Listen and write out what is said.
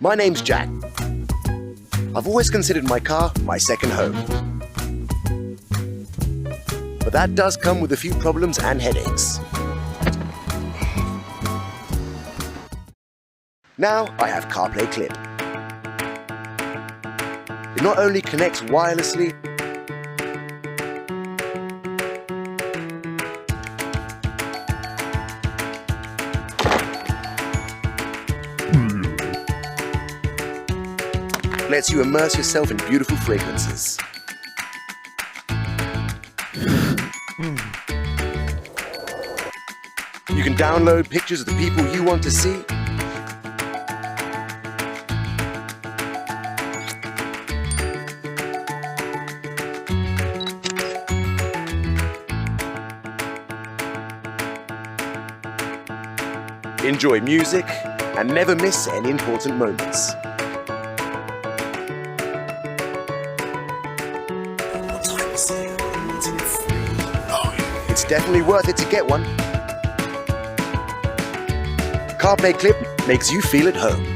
My name's Jack. I've always considered my car my second home. But that does come with a few problems and headaches. Now I have CarPlay Clip. It not only connects wirelessly, lets you immerse yourself in beautiful fragrances. You can download pictures of the people you want to see. Enjoy music and never miss any important moments. It's definitely worth it to get one. CarPlay Clip makes you feel at home.